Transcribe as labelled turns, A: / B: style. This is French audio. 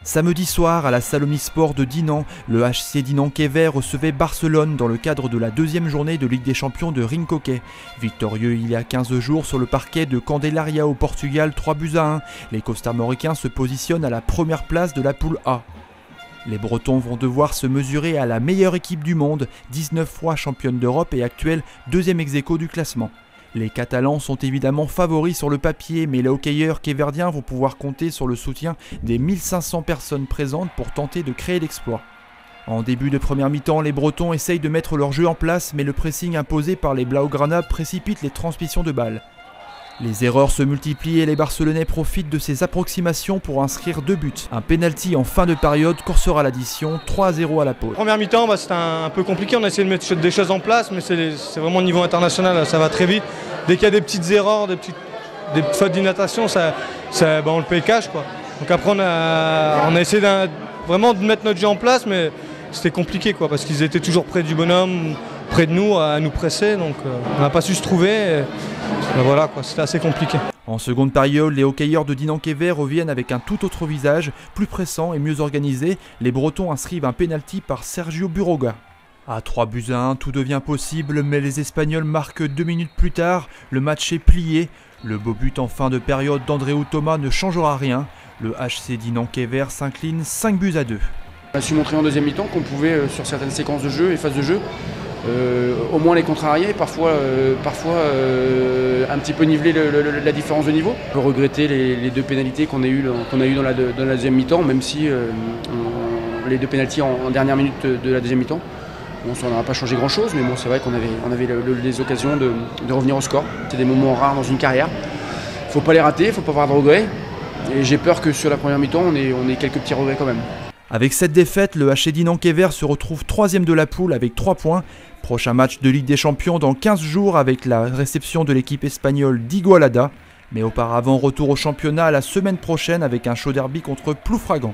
A: Samedi soir, à la salle Omnisport de Dinan, le HC Dinan-Quévert recevait Barcelone dans le cadre de la deuxième journée de Ligue des Champions de rink hockey. Victorieux il y a 15 jours sur le parquet de Candelaria au Portugal 3-1, les Costarmoricains se positionnent à la première place de la poule A. Les Bretons vont devoir se mesurer à la meilleure équipe du monde, 19 fois championne d'Europe et actuelle deuxième ex-aequo du classement. Les Catalans sont évidemment favoris sur le papier, mais les hockeyeurs quéverdiens vont pouvoir compter sur le soutien des 1500 personnes présentes pour tenter de créer l'exploit. En début de première mi-temps, les Bretons essayent de mettre leur jeu en place, mais le pressing imposé par les Blaugrana précipite les transmissions de balles. Les erreurs se multiplient et les Barcelonais profitent de ces approximations pour inscrire 2 buts. Un penalty en fin de période corsera l'addition, 3-0 à la pause.
B: Première mi-temps, c'était un peu compliqué, on a essayé de mettre des choses en place, mais c'est vraiment au niveau international, ça va très vite. Dès qu'il y a des petites erreurs, des petites fautes d'inattention, on le paye cash, quoi. Donc après on a essayé vraiment de mettre notre jeu en place, mais c'était compliqué, quoi, parce qu'ils étaient toujours près du bonhomme, près de nous, à nous presser, donc on n'a pas su se trouver. Voilà, quoi, c'était assez compliqué.
A: En seconde période, les hockeyeurs de Dinan-Quévert reviennent avec un tout autre visage, plus pressant et mieux organisé. Les Bretons inscrivent un penalty par Sergio Buroga. À 3-1, tout devient possible, mais les Espagnols marquent 2 minutes plus tard. Le match est plié. Le beau but en fin de période d'Andreu Thomas ne changera rien. Le HC Dinan-Quévert s'incline 5-2.
C: On a su montrer en deuxième mi-temps qu'on pouvait, sur certaines séquences de jeu et phases de jeu, au moins les contrarier, parfois un petit peu niveler la différence de niveau. On peut regretter les 2 pénalités qu'on a eues dans la deuxième mi-temps, même si les 2 pénaltys en dernière minute de la deuxième mi-temps. Bon, ça n'aura pas changé grand-chose, mais bon, c'est vrai qu'on avait les occasions de revenir au score. C'est des moments rares dans une carrière. Il ne faut pas les rater, il ne faut pas avoir de regrets. Et j'ai peur que sur la première mi-temps, on ait quelques petits regrets quand même.
A: Avec cette défaite, le HC Dinan-Quévert se retrouve 3e de la poule avec 3 points. Prochain match de Ligue des Champions dans 15 jours avec la réception de l'équipe espagnole d'Igualada. Mais auparavant, retour au championnat la semaine prochaine avec un chaud derby contre Ploufragan.